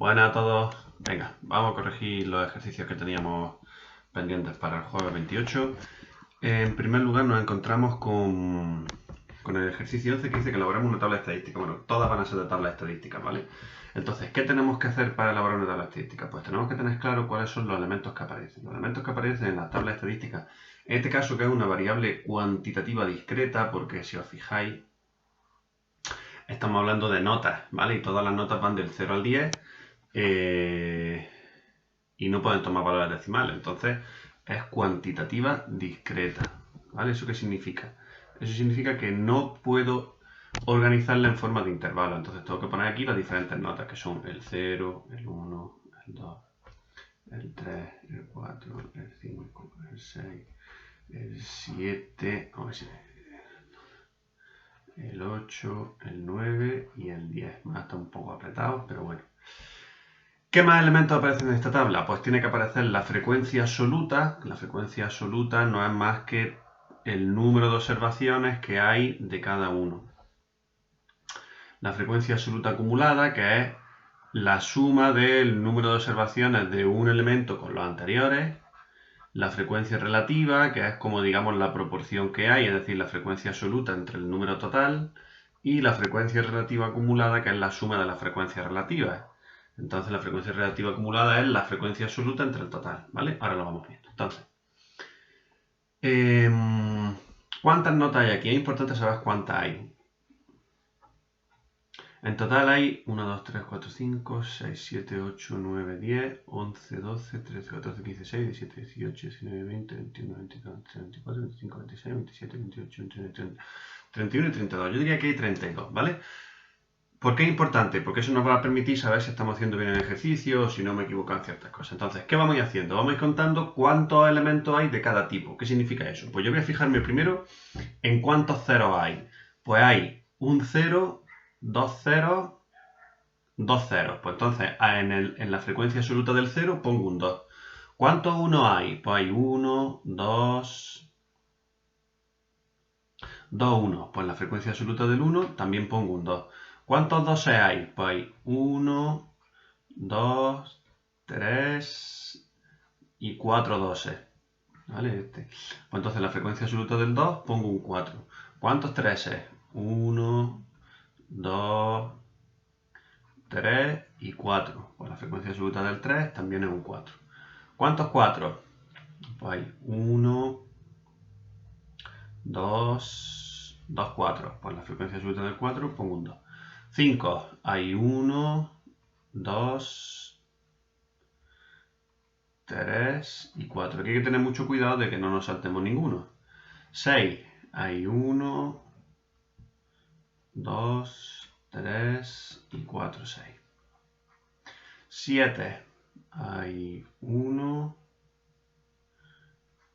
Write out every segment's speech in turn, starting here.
Buenas a todos. Venga, vamos a corregir los ejercicios que teníamos pendientes para el jueves 28. En primer lugar nos encontramos con el ejercicio 11 que dice que elaboremos una tabla estadística. Bueno, todas van a ser de tablas estadísticas, ¿vale? Entonces, ¿qué tenemos que hacer para elaborar una tabla estadística? Pues tenemos que tener claro cuáles son los elementos que aparecen. Los elementos que aparecen en la tabla estadística, en este caso que es una variable cuantitativa discreta, porque si os fijáis, estamos hablando de notas, ¿vale? Y todas las notas van del 0 al 10. Y no pueden tomar valores decimales, entonces es cuantitativa discreta, ¿vale? ¿Eso qué significa? Eso significa que no puedo organizarla en forma de intervalo, entonces tengo que poner aquí las diferentes notas, que son el 0, el 1, el 2, el 3, el 4, el 5, el 6, el 7, el 8, el 9 y el 10. Más está un poco apretado, pero bueno. ¿Qué más elementos aparecen en esta tabla? Pues tiene que aparecer la frecuencia absoluta. La frecuencia absoluta no es más que el número de observaciones que hay de cada uno. La frecuencia absoluta acumulada, que es la suma del número de observaciones de un elemento con los anteriores. La frecuencia relativa, que es como digamos la proporción que hay, es decir, la frecuencia absoluta entre el número total. Y la frecuencia relativa acumulada, que es la suma de las frecuencias relativas. Entonces la frecuencia relativa acumulada es la frecuencia absoluta entre el total, ¿vale? Ahora lo vamos viendo. Entonces, ¿cuántas notas hay aquí? Es importante saber cuántas hay. En total hay 1, 2, 3, 4, 5, 6, 7, 8, 9, 10, 11, 12, 13, 14, 15, 16, 17, 18, 19, 20, 21, 22, 23, 24, 25, 26, 27, 28, 29, 30, 31 y 32. Yo diría que hay 32, ¿vale? ¿Por qué es importante? Porque eso nos va a permitir saber si estamos haciendo bien el ejercicio o si no me equivoco en ciertas cosas. Entonces, ¿qué vamos a ir haciendo? Vamos a ir contando cuántos elementos hay de cada tipo. ¿Qué significa eso? Pues yo voy a fijarme primero en cuántos ceros hay. Pues hay un 0, dos ceros, dos ceros. Pues entonces, en la frecuencia absoluta del 0 pongo un 2. ¿Cuántos 1 hay? Pues hay 1, 2, 2 1. Pues en la frecuencia absoluta del 1 también pongo un 2. ¿Cuántos 12 hay? Pues hay 1, 2, 3 y 4 12. ¿Vale? Pues entonces en la frecuencia absoluta del 2 pongo un 4. ¿Cuántos 13? 1, 2, 3 y 4. Pues la frecuencia absoluta del 3 también es un 4. ¿Cuántos 4? Pues hay 1, 2, 2 4. Pues la frecuencia absoluta del 4 pongo un 2. 5. Hay 1, 2, 3 y 4. Aquí hay que tener mucho cuidado de que no nos saltemos ninguno. 6. Hay 1, 2, 3 y 4, 6. 7. Hay 1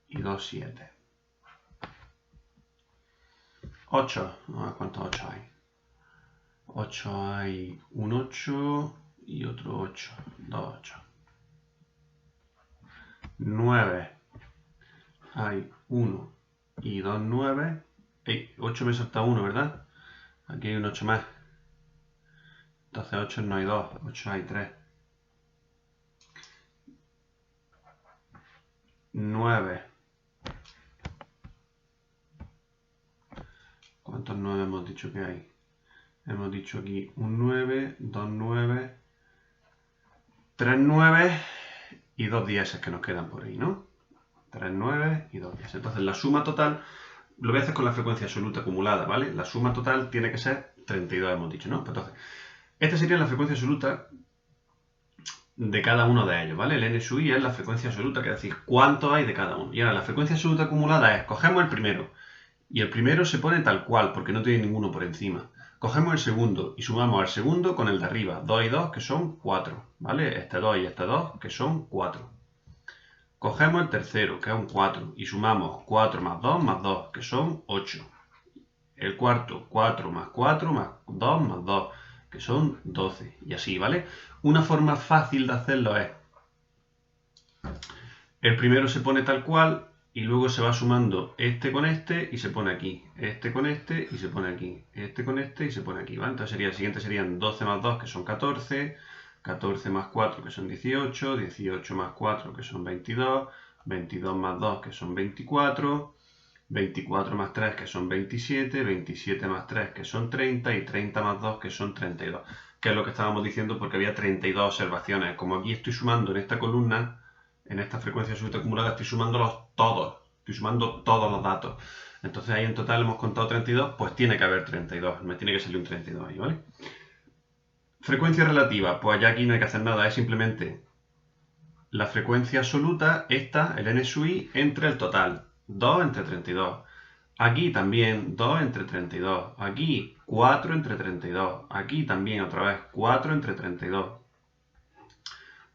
y 2, 7. 8. ¿Cuántos 8 hay? 8 hay un 8 y otro 8. 2, 8. 9. Hay 1 y 2, 9. 8 me salta 1, ¿verdad? Aquí hay un 8 más. Entonces 8 no hay 2, 8 hay 3. 9. ¿Cuántos 9 hemos dicho que hay? Hemos dicho aquí un 9, 2 9, 3 9 y 2 10 que nos quedan por ahí, ¿no? 3 9 y 2 10. Entonces la suma total, lo voy a hacer con la frecuencia absoluta acumulada, ¿vale? La suma total tiene que ser 32, hemos dicho, ¿no? Entonces, esta sería la frecuencia absoluta de cada uno de ellos, ¿vale? El n sub i es la frecuencia absoluta, que es decir, cuánto hay de cada uno. Y ahora la frecuencia absoluta acumulada es, cogemos el primero, y el primero se pone tal cual, porque no tiene ninguno por encima. Cogemos el segundo y sumamos al segundo con el de arriba, 2 y 2, que son 4, ¿vale? Este 2 y este 2, que son 4. Cogemos el tercero, que es un 4, y sumamos 4 más 2, que son 8. El cuarto, 4 más 4 más 2, que son 12. Y así, ¿vale? Una forma fácil de hacerlo es, el primero se pone tal cual, y luego se va sumando este con este y se pone aquí. Este con este y se pone aquí. Este con este y se pone aquí, ¿vale? Entonces el siguiente serían 12 más 2, que son 14. 14 más 4 que son 18, 18 más 4 que son 22, 22 más 2 que son 24, 24 más 3 que son 27, 27 más 3 que son 30 y 30 más 2 que son 32, que es lo que estábamos diciendo porque había 32 observaciones. Como aquí estoy sumando en esta columna, en esta frecuencia absoluta acumulada, estoy sumándolos todos, estoy sumando todos los datos. Entonces ahí en total hemos contado 32, pues tiene que haber 32, me tiene que salir un 32 ahí, ¿vale? Frecuencia relativa, pues ya aquí no hay que hacer nada, es simplemente la frecuencia absoluta, esta, el n sub i, entre el total, 2 entre 32. Aquí también 2 entre 32. Aquí 4 entre 32. Aquí también otra vez 4 entre 32.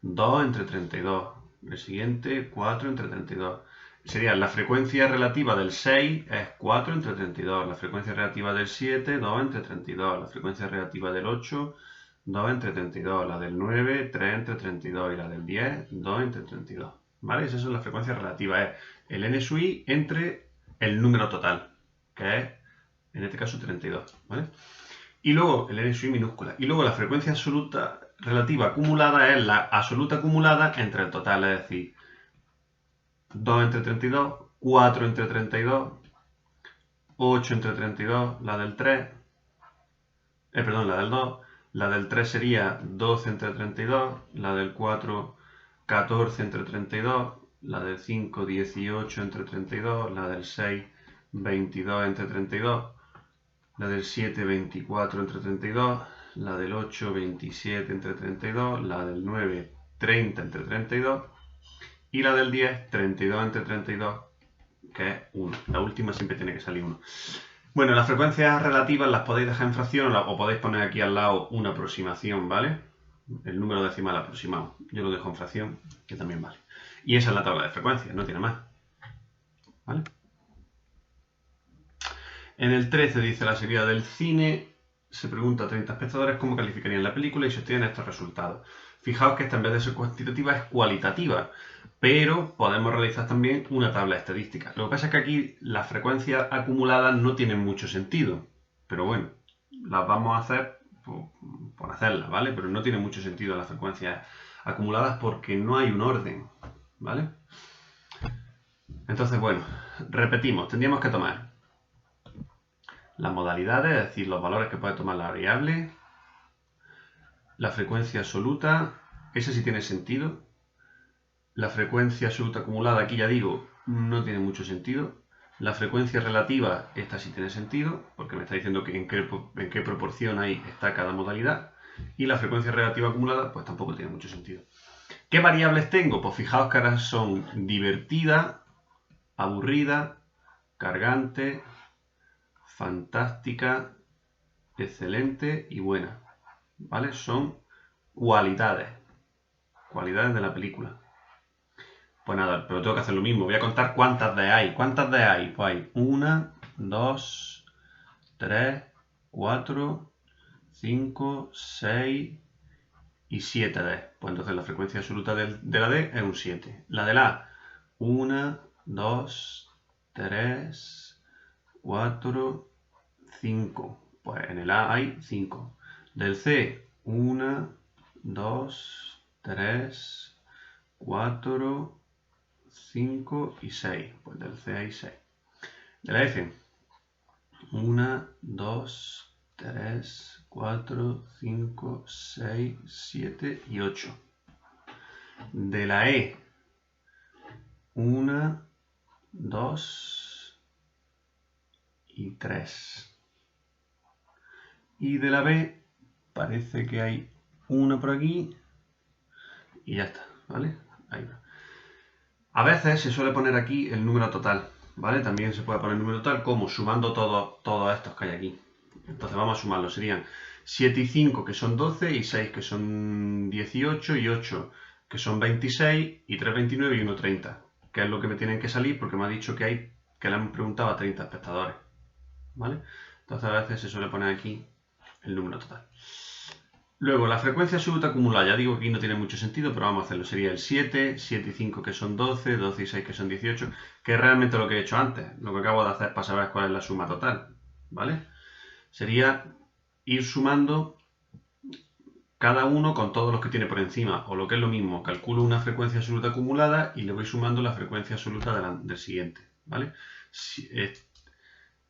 2 entre 32. El siguiente 4 entre 32. Sería la frecuencia relativa del 6 es 4 entre 32. La frecuencia relativa del 7, 2 entre 32. La frecuencia relativa del 8, 2 entre 32. La del 9, 3 entre 32. Y la del 10, 2 entre 32. ¿Vale? Esas son las frecuencias relativas. Es el n sub i entre el número total, que es, en este caso, 32. ¿Vale? Y luego el n sub i minúscula. Y luego la frecuencia absoluta relativa acumulada es la absoluta acumulada entre el total, es decir, 2 entre 32, 4 entre 32, 8 entre 32, la del 3, perdón, la del 2, la del 3 sería 12 entre 32, la del 4, 14 entre 32, la del 5, 18 entre 32, la del 6, 22 entre 32, la del 7, 24 entre 32, la del 8, 27 entre 32, la del 9, 30 entre 32 y la del 10, 32 entre 32, que es 1. La última siempre tiene que salir 1. Bueno, las frecuencias relativas las podéis dejar en fracción o podéis poner aquí al lado una aproximación, ¿vale? El número decimal aproximado. Yo lo dejo en fracción, que también vale. Y esa es la tabla de frecuencias, no tiene más. ¿Vale? En el 13 dice la salida del cine. Se pregunta a 30 espectadores cómo calificarían la película y se obtienen estos resultados. Fijaos que esta en vez de ser cuantitativa es cualitativa, pero podemos realizar también una tabla estadística. Lo que pasa es que aquí las frecuencias acumuladas no tienen mucho sentido, pero bueno, las vamos a hacer por hacerlas, ¿vale? Pero no tiene mucho sentido las frecuencias acumuladas porque no hay un orden, ¿vale? Entonces, bueno, repetimos, tendríamos que tomar las modalidades, es decir, los valores que puede tomar la variable, la frecuencia absoluta, ese sí tiene sentido. La frecuencia absoluta acumulada, aquí ya digo, no tiene mucho sentido. La frecuencia relativa, esta sí tiene sentido, porque me está diciendo que en qué proporción ahí está cada modalidad. Y la frecuencia relativa acumulada, pues tampoco tiene mucho sentido. ¿Qué variables tengo? Pues fijaos que ahora son divertida, aburrida, cargante, fantástica, excelente y buena. ¿Vale? Son cualidades de la película. Pues nada, pero tengo que hacer lo mismo. Voy a contar cuántas D hay. ¿Cuántas D hay? Pues hay 1, 2, 3, 4, 5, 6 y 7 D. Pues entonces la frecuencia absoluta de la D es un 7. La de la A, 1, 2, 3, 4, 5. Pues en el A hay 5. Del C, 1, 2, 3, 4, 5 y 6. Pues del C hay 6. De la F, 1, 2, 3, 4, 5, 6, 7 y 8. De la E, 1, 2 y 3. Y de la B parece que hay una por aquí y ya está, ¿vale? Ahí va. A veces se suele poner aquí el número total, ¿vale? También se puede poner el número total como sumando todos estos que hay aquí. Entonces vamos a sumarlos, serían 7 y 5 que son 12 y 6 que son 18 y 8 que son 26 y 3, 29 y 1, 30, que es lo que me tienen que salir porque me ha dicho que le han preguntado a 30 espectadores, ¿vale? Entonces a veces se suele poner aquí el número total. Luego, la frecuencia absoluta acumulada, ya digo que aquí no tiene mucho sentido, pero vamos a hacerlo. Sería el 7, 7 y 5 que son 12, 12 y 6 que son 18, que es realmente lo que he hecho antes. Lo que acabo de hacer para saber cuál es la suma total, ¿vale? Sería ir sumando cada uno con todos los que tiene por encima, o lo que es lo mismo, calculo una frecuencia absoluta acumulada y le voy sumando la frecuencia absoluta del siguiente, ¿vale?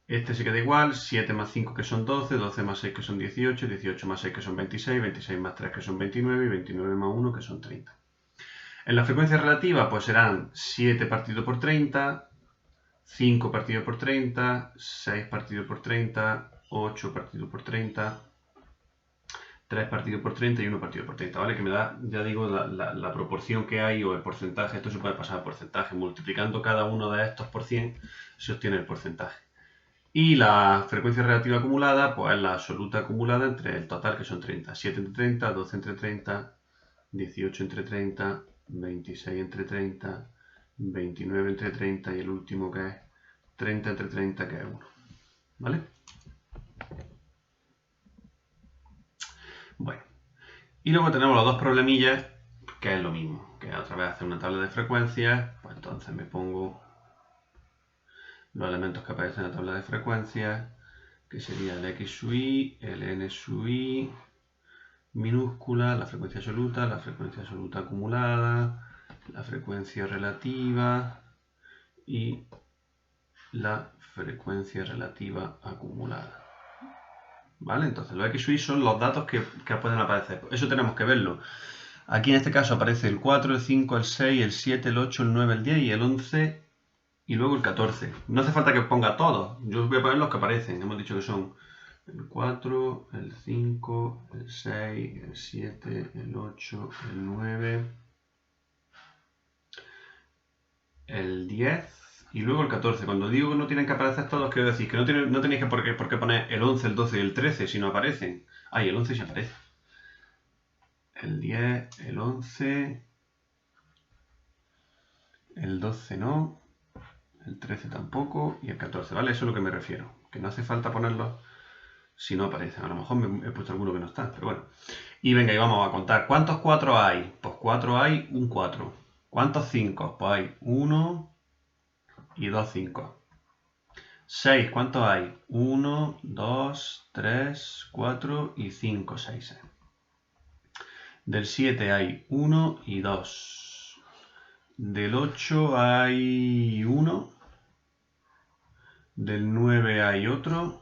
Este se queda igual, 7 más 5 que son 12, 12 más 6 que son 18, 18 más 6 que son 26, 26 más 3 que son 29 y 29 más 1 que son 30. En la frecuencia relativa pues serán 7 partido por 30, 5 partido por 30, 6 partido por 30, 8 partido por 30, 3 partido por 30 y 1 partido por 30, ¿vale? Que me da, ya digo, la proporción que hay o el porcentaje. Esto se puede pasar a porcentaje. Multiplicando cada uno de estos por 100 se obtiene el porcentaje. Y la frecuencia relativa acumulada, pues es la absoluta acumulada entre el total, que son 30. 7 entre 30, 12 entre 30, 18 entre 30, 26 entre 30, 29 entre 30 y el último que es 30 entre 30, que es 1. ¿Vale? Bueno. Y luego tenemos los dos problemillas, que es lo mismo, que otra vez hacer una tabla de frecuencias. Pues entonces me pongo los elementos que aparecen en la tabla de frecuencias, que sería el x sub i, el n sub i minúscula, la frecuencia absoluta acumulada, la frecuencia relativa y la frecuencia relativa acumulada. ¿Vale? Entonces los x sub i son los datos que pueden aparecer. Eso tenemos que verlo. Aquí en este caso aparece el 4, el 5, el 6, el 7, el 8, el 9, el 10 y el 11 y luego el 14. No hace falta que os ponga todos. Yo os voy a poner los que aparecen. Hemos dicho que son el 4, el 5, el 6, el 7, el 8, el 9, el 10 y luego el 14. Cuando digo que no tienen que aparecer todos, quiero decir que no tenéis por qué poner el 11, el 12 y el 13 si no aparecen. Ah, y el 11 sí aparece. El 10, el 11, el 12 no, el 13 tampoco y el 14, ¿vale? Eso es a lo que me refiero. Que no hace falta ponerlos si no aparecen. A lo mejor me he puesto alguno que no está, pero bueno. Y venga, y vamos a contar. ¿Cuántos 4 hay? Pues 4 hay, un 4. ¿Cuántos 5? Pues hay 1 y 2 5. 6, ¿cuántos hay? 1, 2, 3, 4 y 5 6. Del 7 hay 1 y 2. Del 8 hay 1. Del 9 hay otro.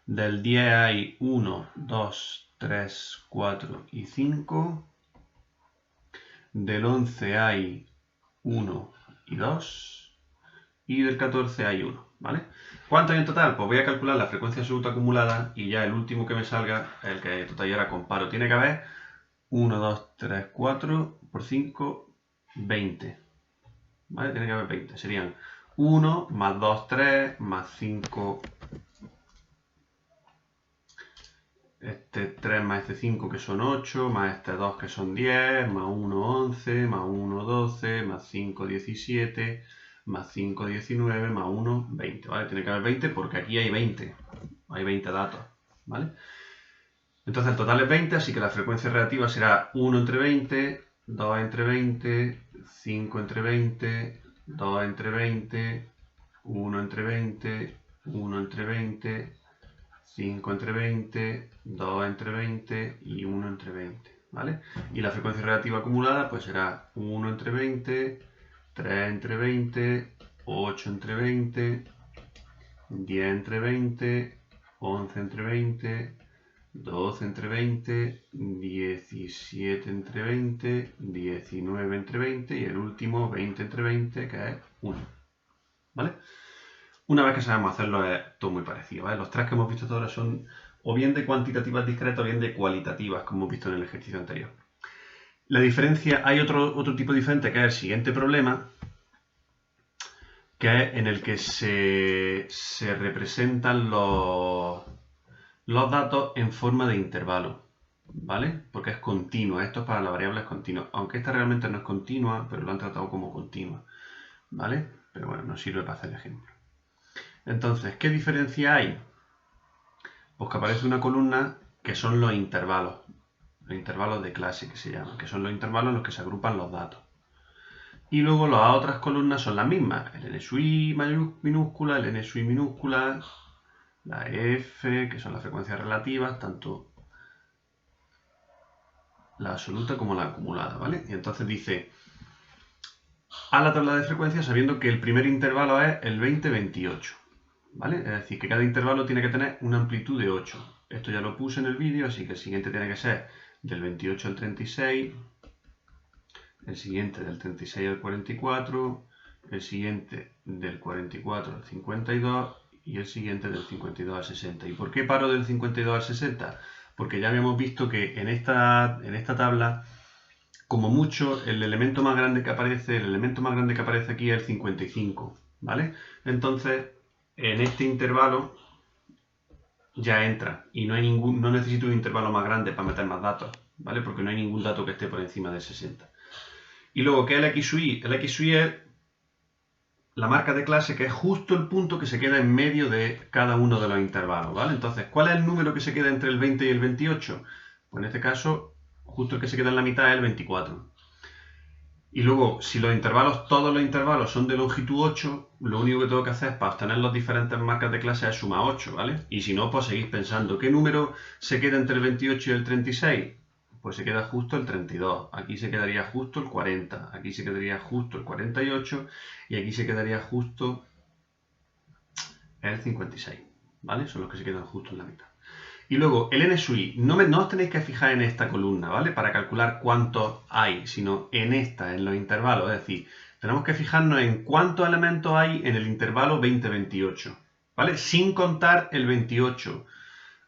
Del 10 hay 1, 2, 3, 4 y 5. Del 11 hay 1 y 2. Y del 14 hay 1, ¿vale? ¿Cuánto hay en total? Pues voy a calcular la frecuencia absoluta acumulada y ya el último que me salga, el que total ya ahora comparo. Tiene que haber 1, 2, 3, 4 por 5, 20. ¿Vale? Tiene que haber 20. Serían 1 más 2, 3, más 5, este 3 más este 5 que son 8, más este 2 que son 10, más 1, 11, más 1, 12, más 5, 17, más 5, 19, más 1, 20, ¿vale? Tiene que haber 20 porque aquí hay 20 datos, ¿vale? Entonces el total es 20, así que la frecuencia relativa será 1 entre 20, 2 entre 20, 5 entre 20, 2 entre 20, 1 entre 20, 1 entre 20, 5 entre 20, 2 entre 20 y 1 entre 20, ¿vale? Y la frecuencia relativa acumulada pues será 1 entre 20, 3 entre 20, 8 entre 20, 10 entre 20, 11 entre 20, 12 entre 20, 17 entre 20, 19 entre 20 y el último 20 entre 20, que es 1, ¿vale? Una vez que sabemos hacerlo es todo muy parecido, ¿vale? Los tres que hemos visto hasta ahora son o bien de cuantitativas discretas o bien de cualitativas, como hemos visto en el ejercicio anterior. La diferencia, hay otro tipo diferente que es el siguiente problema, que es en el que se representan los datos en forma de intervalo, ¿vale? Porque es continua, esto es para la variable es continua, aunque esta realmente no es continua, pero lo han tratado como continua, ¿vale? Pero bueno, nos sirve para hacer el ejemplo. Entonces, ¿qué diferencia hay? Pues que aparece una columna que son los intervalos de clase que se llaman, que son los intervalos en los que se agrupan los datos. Y luego las otras columnas son las mismas, el n sub i minúscula, el n sub i minúscula, la f, que son las frecuencias relativas, tanto la absoluta como la acumulada, ¿vale? Y entonces dice, a la tabla de frecuencias sabiendo que el primer intervalo es el 20-28, ¿vale? Es decir, que cada intervalo tiene que tener una amplitud de 8. Esto ya lo puse en el vídeo, así que el siguiente tiene que ser del 28 al 36, el siguiente del 36 al 44, el siguiente del 44 al 52 y el siguiente del 52 al 60. ¿Y por qué paro del 52 al 60? Porque ya habíamos visto que en esta tabla, como mucho, el elemento más grande que aparece aquí es el 55, ¿vale? Entonces, en este intervalo ya entra y no necesito un intervalo más grande para meter más datos, ¿vale? Porque no hay ningún dato que esté por encima de 60. Y luego, ¿qué es el XUI? El XUI es la marca de clase, que es justo el punto que se queda en medio de cada uno de los intervalos, ¿vale? Entonces, ¿cuál es el número que se queda entre el 20 y el 28? Pues en este caso, justo el que se queda en la mitad es el 24. Y luego, si todos los intervalos son de longitud 8, lo único que tengo que hacer para obtener las diferentes marcas de clase es sumar 8, ¿vale? Y si no, pues seguís pensando, ¿qué número se queda entre el 28 y el 36? Pues se queda justo el 32, aquí se quedaría justo el 40, aquí se quedaría justo el 48 y aquí se quedaría justo el 56, ¿vale? Son los que se quedan justo en la mitad. Y luego, el NSUI, no os tenéis que fijar en esta columna, ¿vale? Para calcular cuántos hay, sino en los intervalos. Es decir, tenemos que fijarnos en cuántos elementos hay en el intervalo 20-28, ¿vale? Sin contar el 28.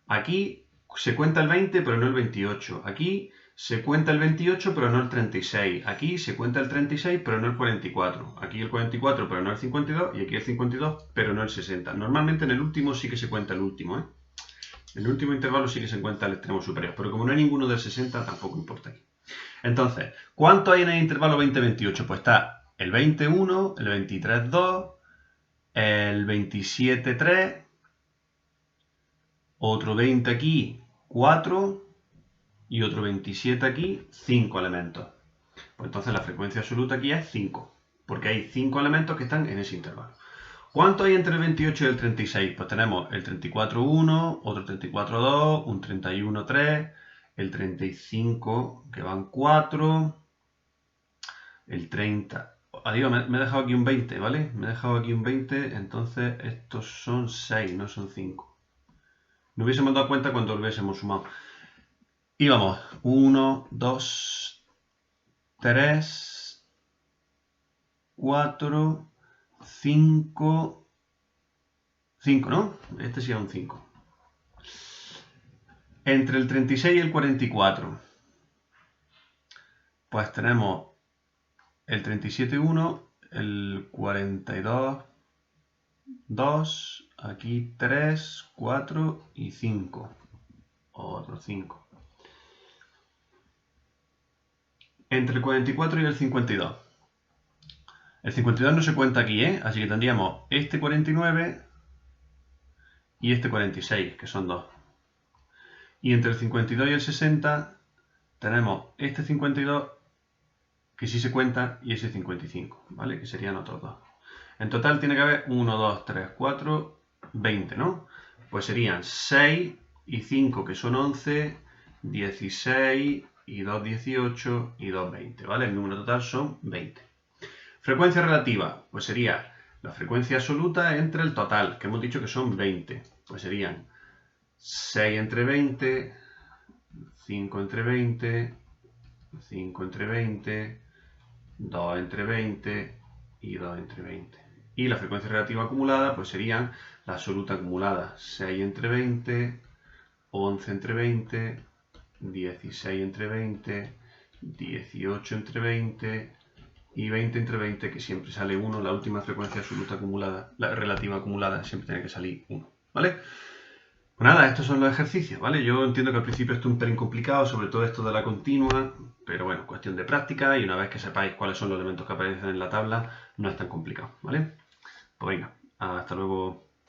Aquí se cuenta el 20, pero no el 28. Aquí se cuenta el 28, pero no el 36. Aquí se cuenta el 36, pero no el 44. Aquí el 44, pero no el 52. Y aquí el 52, pero no el 60. Normalmente en el último sí que se cuenta el último, ¿eh? En el último intervalo sí que se cuenta el extremo superior, pero como no hay ninguno del 60, tampoco importa aquí. Entonces, ¿cuánto hay en el intervalo 20-28? Pues está el 21, el 23-2, el 27-3, otro 20 aquí, 4, y otro 27 aquí, 5 elementos. Pues entonces la frecuencia absoluta aquí es 5, porque hay 5 elementos que están en ese intervalo. ¿Cuánto hay entre el 28 y el 36? Pues tenemos el 34,1, otro 34,2, un 31,3, el 35, que van 4, el 30. Adiós, me he dejado aquí un 20, ¿vale? Me he dejado aquí un 20, entonces estos son 6, no son 5. No hubiésemos dado cuenta cuando lo hubiésemos sumado. Y vamos, 1, 2, 3, 4, 5, 5, ¿no? Este sí es un 5. Entre el 36 y el 44, pues tenemos el 37,1, el 42, 2, aquí 3, 4 y 5. Otro 5. Entre el 44 y el 52. El 52 no se cuenta aquí, ¿eh? Así que tendríamos este 49 y este 46, que son 2. Y entre el 52 y el 60 tenemos este 52, que sí se cuenta, y ese 55, ¿vale? Que serían otros 2. En total tiene que haber 1, 2, 3, 4, 20, ¿no? Pues serían 6 y 5, que son 11, 16 y 2, 18 y 2, 20, ¿vale? El número total son 20. Frecuencia relativa, pues sería la frecuencia absoluta entre el total, que hemos dicho que son 20. Pues serían 6 entre 20, 5 entre 20, 5 entre 20, 2 entre 20 y 2 entre 20. Y la frecuencia relativa acumulada, pues serían la absoluta acumulada, 6 entre 20, 11 entre 20, 16 entre 20, 18 entre 20 y 20 entre 20, que siempre sale 1, la última frecuencia absoluta acumulada, la relativa acumulada, siempre tiene que salir 1, ¿vale? Pues nada, estos son los ejercicios, ¿vale? Yo entiendo que al principio esto es un pelín complicado, sobre todo esto de la continua, pero bueno, cuestión de práctica, y una vez que sepáis cuáles son los elementos que aparecen en la tabla, no es tan complicado, ¿vale? Pues venga, hasta luego.